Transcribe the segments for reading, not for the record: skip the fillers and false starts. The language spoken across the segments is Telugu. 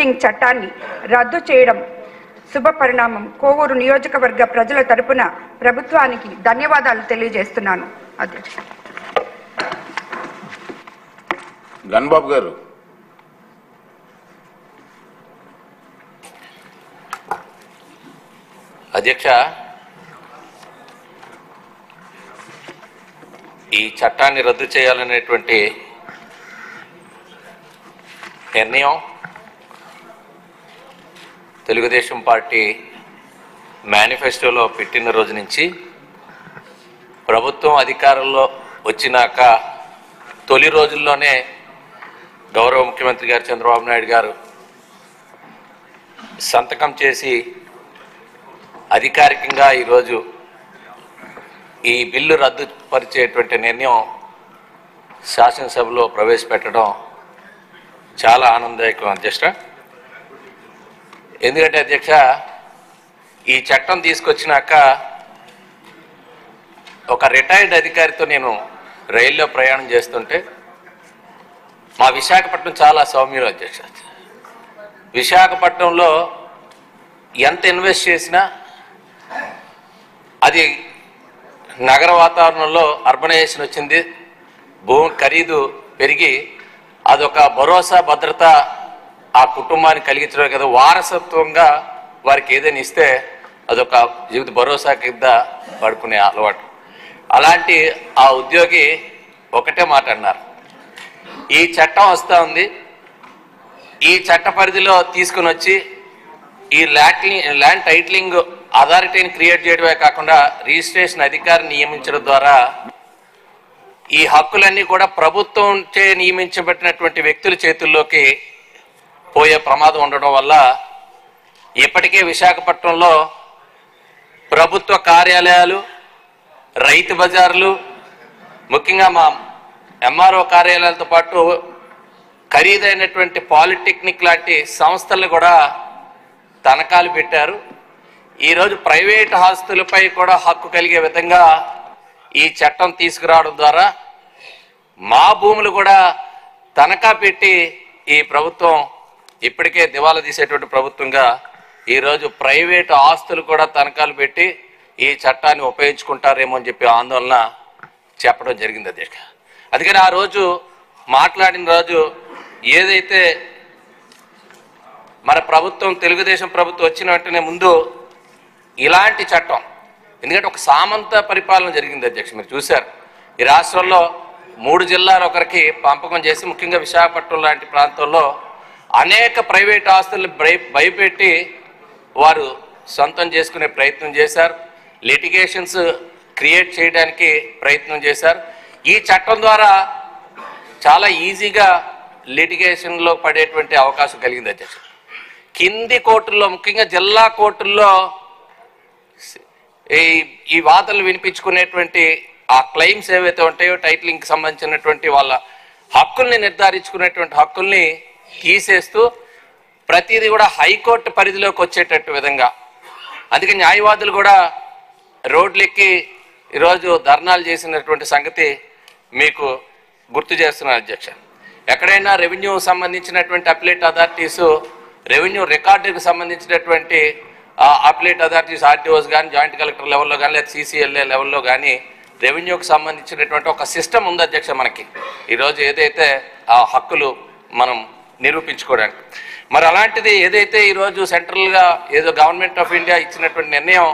షిఫ్టింగ్ చట్టాన్ని రద్దు చేయడం శుభ పరిణామం. కోవూరు నియోజకవర్గ ప్రజల తరపున ప్రభుత్వానికి ధన్యవాదాలు తెలియజేస్తున్నాను. అధ్యక్ష. గన్బాబు గారు. అధ్యక్ష, ఈ చట్టాన్ని రద్దు చేయాలనేటువంటి నిర్ణయం తెలుగుదేశం పార్టీ మేనిఫెస్టోలో పెట్టిన రోజు నుంచి ప్రభుత్వం అధికారంలో వచ్చినాక తొలి రోజుల్లోనే గౌరవ ముఖ్యమంత్రి గారు చంద్రబాబు నాయుడు గారు సంతకం చేసి అధికారికంగా ఈరోజు ఈ బిల్లు రద్దు పరిచేటువంటి నిర్ణయం శాసనసభలో ప్రవేశపెట్టడం చాలా ఆనందదాయకం అధ్యక్ష. ఎందుకంటే అధ్యక్ష, ఈ చట్టం తీసుకొచ్చినాక ఒక రిటైర్డ్ అధికారితో నేను రైల్లో ప్రయాణం చేస్తుంటే మా విశాఖపట్నం చాలా సౌమ్యం అధ్యక్ష. విశాఖపట్నంలో ఎంత ఇన్వెస్ట్ చేసినా అది నగర వాతావరణంలో అర్బనైజేషన్ వచ్చింది, భూమి ఖరీదు పెరిగి అదొక భరోసా భద్రత ఆ కుటుంబానికి కలిగించడం కదా, వారసత్వంగా వారికి ఏదైనా ఇస్తే అదొక జీవిత భరోసా కింద పడుకునే అలవాటు. అలాంటి ఆ ఉద్యోగి ఒకటే మాట అన్నారు, ఈ చట్టం వస్తూ ఉంది, ఈ చట్ట పరిధిలో తీసుకుని వచ్చి ఈ ల్యాండ్ టైటిలింగ్ అథారిటీని క్రియేట్ చేయడమే కాకుండా రిజిస్ట్రేషన్ అధికారిని నియమించడం ద్వారా ఈ హక్కులన్నీ కూడా ప్రభుత్వంచే నియమించబడినటువంటి వ్యక్తుల చేతుల్లోకి పోయే ప్రమాదం ఉండడం వల్ల ఇప్పటికే విశాఖపట్నంలో ప్రభుత్వ కార్యాలయాలు, రైతు బజార్లు, ముఖ్యంగా మా ఎంఆర్ఓ కార్యాలయాలతో పాటు ఖరీదైనటువంటి పాలిటెక్నిక్ లాంటి సంస్థలు కూడా తనఖాలు పెట్టారు. ఈరోజు ప్రైవేట్ ఆస్తులపై కూడా హక్కు కలిగే విధంగా ఈ చట్టం తీసుకురావడం ద్వారా మా భూములు కూడా తనఖా పెట్టి ఈ ప్రభుత్వం ఇప్పటికే దివాలా తీసేటువంటి ప్రభుత్వంగా ఈరోజు ప్రైవేట్ ఆస్తులు కూడా తనఖాలు పెట్టి ఈ చట్టాన్ని ఉపయోగించుకుంటారేమో అని చెప్పి ఆందోళన చెప్పడం జరిగింది అధ్యక్ష. అందుకని ఆ రోజు మాట్లాడిన రోజు ఏదైతే మన ప్రభుత్వం తెలుగుదేశం ప్రభుత్వం వచ్చిన వెంటనే ముందు ఇలాంటి చట్టం, ఎందుకంటే ఒక సామంత పరిపాలన జరిగింది అధ్యక్ష. మీరు చూశారు, ఈ రాష్ట్రంలో 3 జిల్లాలు ఒకరికి పంపకం చేసి ముఖ్యంగా విశాఖపట్నం లాంటి ప్రాంతంలో అనేక ప్రైవేట్ ఆస్తులను భయపెట్టి వారు సొంతం చేసుకునే ప్రయత్నం చేశారు, లిటిగేషన్స్ క్రియేట్ చేయడానికి ప్రయత్నం చేశారు. ఈ చట్టం ద్వారా చాలా ఈజీగా లిటిగేషన్లో పడేటువంటి అవకాశం కలిగింది అధ్యక్ష. కింది కోర్టుల్లో ముఖ్యంగా జిల్లా కోర్టుల్లో ఈ వాదనలు వినిపించుకునేటువంటి ఆ క్లెయిమ్స్ ఏవైతే ఉంటాయో టైటిలింగ్కి సంబంధించినటువంటి వాళ్ళ హక్కుల్ని నిర్ధారించుకునేటువంటి హక్కుల్ని తీసేస్తూ ప్రతిదీ కూడా హైకోర్టు పరిధిలోకి వచ్చేటట్టు విధంగా, అందుకే న్యాయవాదులు కూడా రోడ్లెక్కి ఈరోజు ధర్నాలు చేసినటువంటి సంగతి మీకు గుర్తు చేస్తున్నారు అధ్యక్ష. ఎక్కడైనా రెవెన్యూ సంబంధించినటువంటి అప్లేట్ అథారిటీస్, రెవెన్యూ రికార్డుకు సంబంధించినటువంటి అప్లేట్ అథారిటీస్ ఆర్టీఓస్ కానీ, జాయింట్ కలెక్టర్ లెవెల్లో కానీ, లేదా సిసిఎల్ఏ లెవెల్లో కానీ రెవెన్యూకి సంబంధించినటువంటి ఒక సిస్టమ్ ఉంది అధ్యక్ష మనకి ఈరోజు, ఏదైతే ఆ హక్కులు మనం నిరూపించుకోవడానికి. మరి అలాంటిది ఏదైతే ఈరోజు సెంట్రల్గా ఏదో గవర్నమెంట్ ఆఫ్ ఇండియా ఇచ్చినటువంటి నిర్ణయం,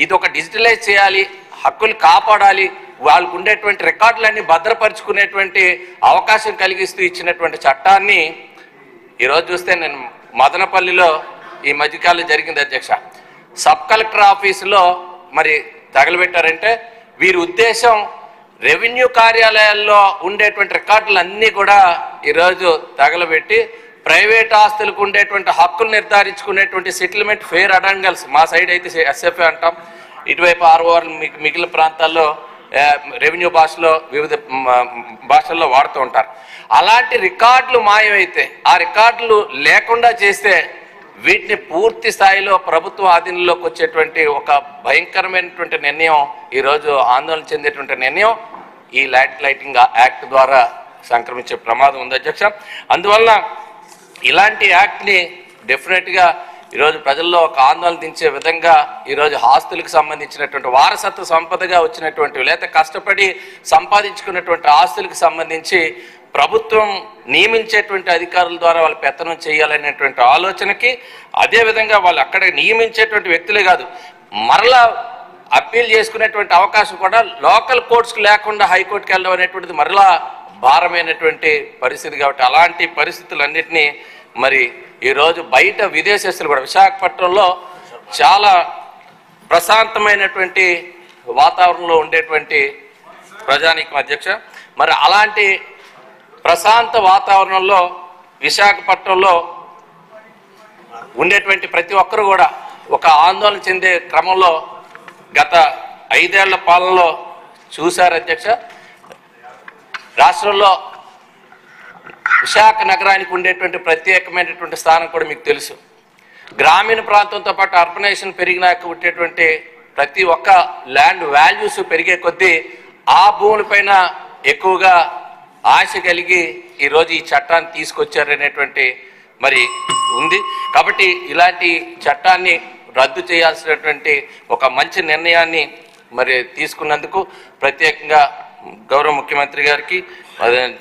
ఇది ఒక డిజిటలైజ్ చేయాలి, హక్కులు కాపాడాలి, వాళ్ళకు ఉండేటువంటి రికార్డులన్నీ భద్రపరుచుకునేటువంటి అవకాశం కలిగిస్తూ ఇచ్చినటువంటి చట్టాన్ని ఈరోజు చూస్తే, నేను మదనపల్లిలో ఈ మధ్యకాలంలో జరిగింది అధ్యక్ష, సబ్ కలెక్టర్ ఆఫీసులో మరి తగలబెట్టారంటే వీరి ఉద్దేశం రెవెన్యూ కార్యాలయాల్లో ఉండేటువంటి రికార్డులన్నీ కూడా ఈరోజు తగలబెట్టి ప్రైవేట్ ఆస్తులకు ఉండేటువంటి హక్కులు నిర్ధారించుకునేటువంటి సెటిల్మెంట్ ఫెయిర్ అడంగల్స్, మా సైడ్ అయితే ఎస్ఎఫ్ఏ అంటాం, ఇటువైపు ఆర్ఓఆర్ మిగిలిన ప్రాంతాల్లో రెవెన్యూ భాషలో వివిధ భాషల్లో వాడుతూ ఉంటారు. అలాంటి రికార్డులు మాయమైతే, ఆ రికార్డులు లేకుండా చేస్తే వీటిని పూర్తి స్థాయిలో ప్రభుత్వ ఆధీనంలోకి వచ్చేటువంటి ఒక భయంకరమైనటువంటి నిర్ణయం, ఈరోజు ఆందోళన చెందేటువంటి నిర్ణయం ఈ ల్యాండ్ టైటిలింగ్ యాక్ట్ ద్వారా సంక్రమించే ప్రమాదం ఉంది అధ్యక్ష. అందువల్ల ఇలాంటి యాక్ట్ని డెఫినెట్గా ఈరోజు ప్రజల్లో ఒక ఆందోళన దించే విధంగా ఈరోజు ఆస్తులకు సంబంధించినటువంటి వారసత్వ సంపదగా వచ్చినటువంటి లేదా కష్టపడి సంపాదించుకున్నటువంటి ఆస్తులకు సంబంధించి ప్రభుత్వం నియమించేటువంటి అధికారుల ద్వారా వాళ్ళు పెత్తనం చేయాలనేటువంటి ఆలోచనకి, అదేవిధంగా వాళ్ళు అక్కడ నియమించేటువంటి వ్యక్తులే కాదు మరలా అప్పీల్ చేసుకునేటువంటి అవకాశం కూడా లోకల్ కోర్ట్స్కి లేకుండా హైకోర్టుకి వెళ్ళడం అనేటువంటిది మరలా భారమైనటువంటి పరిస్థితి. కాబట్టి అలాంటి పరిస్థితులన్నింటినీ మరి ఈరోజు బయట విదేశస్తులు కూడా విశాఖపట్నంలో చాలా ప్రశాంతమైనటువంటి వాతావరణంలో ఉండేటువంటి ప్రజానీకం అధ్యక్ష, మరి అలాంటి ప్రశాంత వాతావరణంలో విశాఖపట్నంలో ఉండేటువంటి ప్రతి ఒక్కరు కూడా ఒక ఆందోళన చెందే క్రమంలో గత 5 ఏళ్ల పాలనలో చూశారు అధ్యక్ష. రాష్ట్రంలో విశాఖ నగరానికి ఉండేటువంటి ప్రత్యేకమైనటువంటి స్థానం కూడా మీకు తెలుసు. గ్రామీణ ప్రాంతంతో పాటు అర్బనైజేషన్ పెరిగినాక ఉండేటువంటి ప్రతి ఒక్క ల్యాండ్ వాల్యూస్ పెరిగే కొద్దీ ఆ భూములపైన ఎక్కువగా ఆశ కలిగి ఈరోజు ఈ చట్టాన్ని తీసుకొచ్చారనేటువంటి మరి ఉంది. కాబట్టి ఇలాంటి చట్టాన్ని రద్దు చేయాల్సినటువంటి ఒక మంచి నిర్ణయాన్ని మరి తీసుకున్నందుకు ప్రత్యేకంగా గౌరవ ముఖ్యమంత్రి గారికి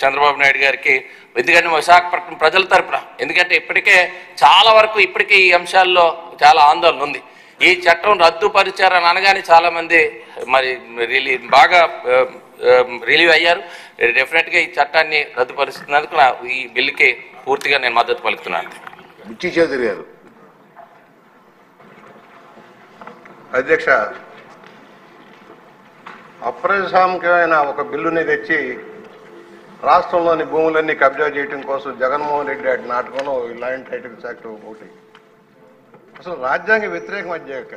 చంద్రబాబు నాయుడు గారికి, ఎందుకంటే విశాఖపట్నం ప్రజల తరపున, ఎందుకంటే ఇప్పటికే చాలా వరకు ఇప్పటికే ఈ అంశాల్లో చాలా ఆందోళన ఉంది. ఈ చట్టం రద్దుపరిచారని అనగానే చాలామంది మరి బాగా రిలీవ్ అయ్యారు. డెఫినెట్గా ఈ చట్టాన్ని రద్దుపరుస్తున్నందుకు ఈ బిల్లుకి పూర్తిగా నేను మద్దతు పలుకుతున్నాను. బుచ్చి చౌదరి గారు. అధ్యక్ష, అప్రజాస్వామికమైన ఒక బిల్లుని తెచ్చి రాష్ట్రంలోని భూములన్నీ కబ్జా చేయడం కోసం జగన్మోహన్ రెడ్డి అటు నాటకంలో ల్యాండ్ టైటిల్స్ యాక్ట్ ఒకటి అసలు రాజ్యాంగ వ్యతిరేకం. అధ్యక్ష,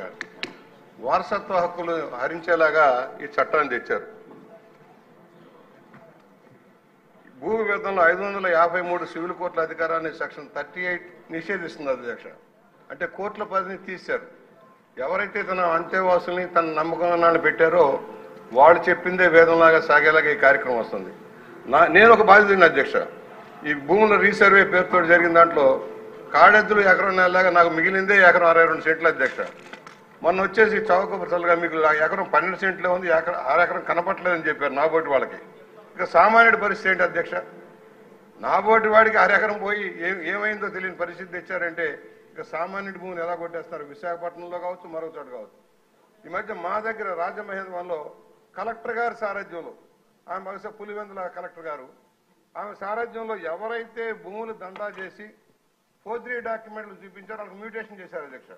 వారసత్వ హక్కులు హరించేలాగా ఈ చట్టాన్ని తెచ్చారు. భూ వివాదంలో 553 సివిల్ కోర్టుల అధికారాన్ని సెక్షన్ 38 నిషేధిస్తుంది అధ్యక్ష. అంటే కోర్టుల పరిధిని తీశారు. ఎవరైతే తన అంతేవాసుల్ని తన నమ్మకాన్ని పెట్టారో వాళ్ళు చెప్పిందే వేదంలాగా సాగేలాగా ఈ కార్యక్రమం వస్తుంది. నేను ఒక బాధ్యత అధ్యక్ష. ఈ భూముల రీసర్వే పేరుతో జరిగిన దాంట్లో కాడెద్దులు ఎకరం నెలలాగా నాకు మిగిలిందే ఎకరం 62 సెంట్లు అధ్యక్ష. మొన్న వచ్చేసి చౌకపరచలుగా మీకు ఎకరం 12 సెంట్లే ఉంది, ఎకరం కనపట్లేదని చెప్పారు నాబోటి వాళ్ళకి. ఇక సామాన్యుడి పరిస్థితి ఏంటి అధ్యక్ష? నాబోటి వాడికి ఎకరం పోయి ఏమైందో తెలియని పరిస్థితి తెచ్చారంటే ఇక సామాన్యుడి భూమిని ఎలా కొట్టేస్తారు? విశాఖపట్నంలో కావచ్చు, మరొక చోట కావచ్చు. ఈ మధ్య మా దగ్గర రాజమహేంద్రవరంలో కలెక్టర్ గారి సారథ్యంలో, ఆమె బహుశా పులివెందుల కలెక్టర్ గారు, ఆమె సారథ్యంలో ఎవరైతే భూములు దందా చేసి ఫోర్జరీ డాక్యుమెంట్లు చూపించారో వాళ్ళకి మ్యూటేషన్ చేశారు అధ్యక్ష.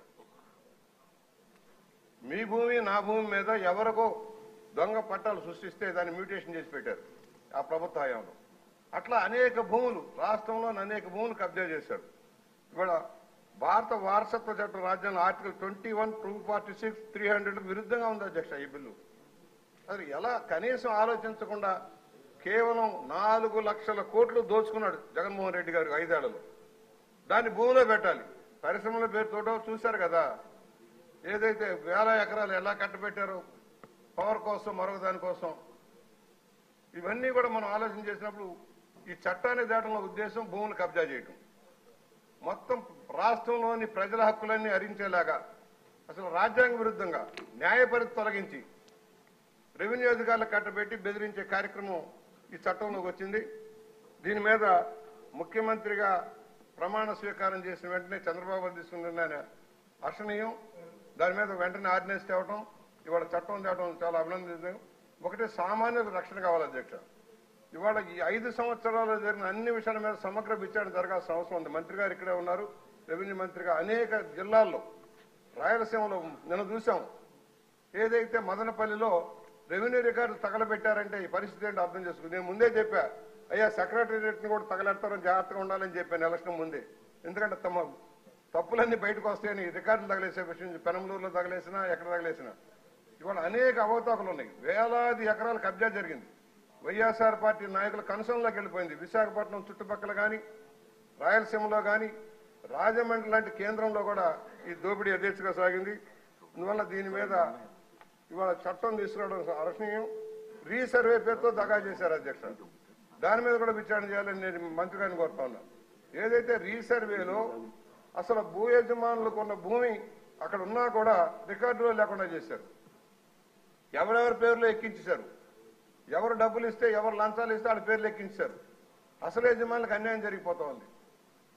మీ భూమి నా భూమి మీద ఎవరికో దొంగ పట్టాలు సృష్టిస్తే దాన్ని మ్యూటేషన్ చేసి పెట్టారు ఆ ప్రభుత్వ హయాంలో. అట్లా అనేక భూములు రాష్ట్రంలోని అనేక భూములు కబ్జా చేశారు. ఇవాళ భారత వారసత్వ చట్టం రాజ్యాంగం ఆర్టికల్ 21, 246, 300 విరుద్ధంగా ఉంది అధ్యక్ష ఈ బిల్లు. అసలు ఎలా కనీసం ఆలోచించకుండా కేవలం 4 లక్షల కోట్లు దోచుకున్నాడు జగన్మోహన్ రెడ్డి గారు 5 ఏళ్లలో. దాన్ని భూమిలో పెట్టాలి. పరిశ్రమల పేరుతోటో చూశారు కదా, ఏదైతే 1000 ఎకరాలు ఎలా కట్టబెట్టారో పవర్ కోసం, మరొక దానికోసం. ఇవన్నీ కూడా మనం ఆలోచన చేసినప్పుడు ఈ చట్టాన్ని దాటంలో ఉద్దేశం భూములు కబ్జా చేయటం, మొత్తం రాష్ట్రంలోని ప్రజల హక్కులన్నీ హరించేలాగా అసలు రాజ్యాంగ విరుద్ధంగా న్యాయ పరిధి తొలగించి రెవెన్యూ అధికారులకు కట్టబెట్టి బెదిరించే కార్యక్రమం ఈ చట్టంలోకి వచ్చింది. దీని మీద ముఖ్యమంత్రిగా ప్రమాణ స్వీకారం చేసిన వెంటనే చంద్రబాబు తీసుకున్న హర్షణీయం. దాని మీద వెంటనే ఆర్డినెన్స్ తేవటం, ఇవాళ చట్టం తేవడం చాలా అభినందనీయం. ఒకటే సామాన్యులకు రక్షణ కావాలి అధ్యక్ష. ఇవాళ ఈ 5 సంవత్సరాల్లో జరిగిన అన్ని విషయాల మీద సమగ్ర విచారణ జరగాల్సిన అవసరం ఉంది. మంత్రి గారు ఇక్కడే ఉన్నారు, రెవెన్యూ మంత్రిగా. అనేక జిల్లాల్లో, రాయలసీమలో నిన్న చూసాం, ఏదైతే మదనపల్లిలో రెవెన్యూ రికార్డు తగలబెట్టారంటే ఈ పరిస్థితి ఏంటో అర్థం చేసుకుంది. నేను ముందే చెప్పా, అయ్యా సెక్రటేరియట్ని కూడా తగలెడతారని జాగ్రత్తగా ఉండాలని చెప్పాను ఎలక్షన్ ముందే. ఎందుకంటే తమ తప్పులన్నీ బయటకు వస్తాయని రికార్డులు తగలేసే విషయం పెనంలూరులో తగలేసినా ఎక్కడ తగలేసినా. ఇవాళ అనేక అవతాకులు ఉన్నాయి. వేలాది ఎకరాలు కబ్జా జరిగింది. వైఎస్ఆర్ పార్టీ నాయకుల కన్సర్న్లోకి వెళ్ళిపోయింది. విశాఖపట్నం చుట్టుపక్కల కానీ, రాయలసీమలో కానీ, రాజమండ్రి లాంటి కేంద్రంలో కూడా ఈ దోపిడీ యథేచ్ఛగా సాగింది. అందువల్ల దీని మీద ఇవాళ చట్టం తీసుకురావడం హర్షణీయం. రీసర్వే పేరుతో దగా చేశారు అధ్యక్ష. దాని మీద కూడా విచారణ చేయాలని నేను మంత్రి గారిని కోరుతా ఉన్నా. ఏదైతే రీసర్వేలో అసలు భూ యజమానులకు ఉన్న భూమి అక్కడ ఉన్నా కూడా రికార్డులో లేకుండా చేశారు. ఎవరెవరి పేర్లు ఎక్కించారు, ఎవరు డబ్బులు ఇస్తే ఎవరు లంచాలు ఇస్తే వాళ్ళ పేర్లు ఎక్కించారు. అసలు యజమానులకు అన్యాయం జరిగిపోతా ఉంది.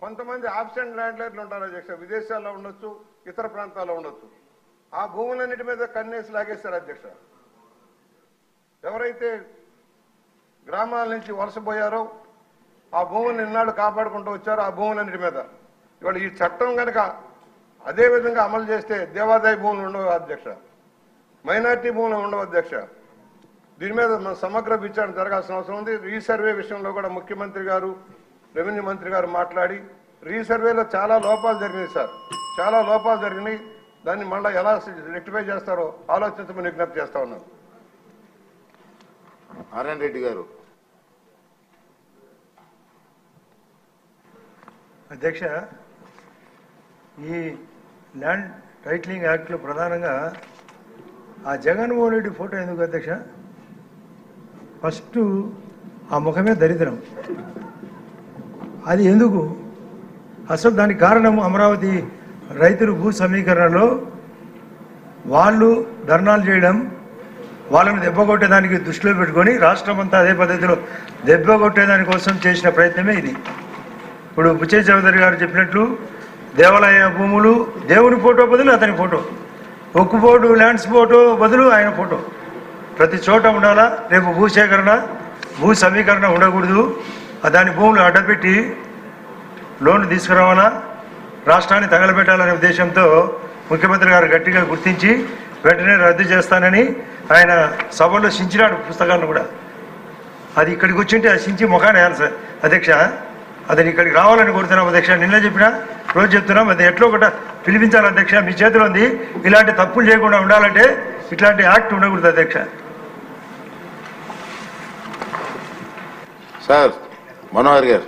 కొంతమంది ఆబ్సెంట్ ల్యాండ్లైన్లు ఉంటారు అధ్యక్ష, విదేశాల్లో ఉండొచ్చు, ఇతర ప్రాంతాల్లో ఉండొచ్చు. ఆ భూములన్నిటి మీద కన్నేసి లాగేశారు అధ్యక్ష. ఎవరైతే గ్రామాల నుంచి వలసపోయారో ఆ భూములను ఇన్నాళ్ళు కాపాడుకుంటూ వచ్చారో ఆ భూములన్నిటి మీద ఇవాళ ఈ చట్టం కనుక అదే విధంగా అమలు చేస్తే దేవాదాయ భూములు ఉండవు అధ్యక్ష, మైనార్టీ భూములు ఉండవు అధ్యక్ష. దీని మీద మన సమగ్ర విచారణ జరగాల్సిన అవసరం ఉంది. రీసర్వే విషయంలో కూడా ముఖ్యమంత్రి గారు, రెవెన్యూ మంత్రి గారు మాట్లాడి రీసర్వేలో చాలా లోపాలు జరిగినాయి సార్, చాలా లోపాలు జరిగినాయి. దాన్ని మళ్ళీ ఎలా రెక్టిఫై చేస్తారో ఆలోచించమని విజ్ఞప్తి చేస్తా ఉన్నాను. నారాయణ రెడ్డి గారు. అధ్యక్ష, ఈ ల్యాండ్ టైటిలింగ్ యాక్ట్లో ప్రధానంగా ఆ జగన్మోహన్ రెడ్డి ఫోటో ఎందుకు అధ్యక్ష? ఫస్ట్ ఆ ముఖమే దరిద్రం. అది ఎందుకు? అసలు దానికి కారణం అమరావతి రైతులు భూ సమీకరణలో వాళ్ళు ధర్నాలు చేయడం, వాళ్ళని దెబ్బకొట్టేదానికి దృష్టిలో పెట్టుకొని రాష్ట్రం అంతా అదే పద్ధతిలో దెబ్బకొట్టేదాని కోసం చేసిన ప్రయత్నమే ఇది. ఇప్పుడు బుచ్చయ్య చౌదరి గారు చెప్పినట్లు దేవాలయ భూములు దేవుని ఫోటో బదులు అతని ఫోటో, ఒక్కు బోర్డు ల్యాండ్స్ ఫోటో బదులు ఆయన ఫోటో ప్రతి చోట ఉండాలా. రేపు భూసేకరణ భూ సమీకరణ ఉండకూడదు. దాని భూములు అడ్డపెట్టి లోన్ తీసుకురావాలా, రాష్ట్రాన్ని తగలబెట్టాలనే ఉద్దేశంతో ముఖ్యమంత్రి గారు గట్టిగా గుర్తించి వెంటనే రద్దు చేస్తానని ఆయన సభలో సించినాడు పుస్తకాలను కూడా. అది ఇక్కడికి వచ్చింటే ఆ సించి ముఖాన్ని వేయాలి సార్ అధ్యక్ష. అతను ఇక్కడికి రావాలని కోరుతున్నాం అధ్యక్ష. నిన్న చెప్పినా రోజు చెప్తున్నాం, అది ఎట్లా ఒకట పిలిపించాలి అధ్యక్ష. మీ చేతిలో ఉంది. ఇలాంటి తప్పులు చేయకుండా ఉండాలంటే ఇట్లాంటి యాక్ట్ ఉండకూడదు అధ్యక్ష. సార్ మనోహర్ గారు.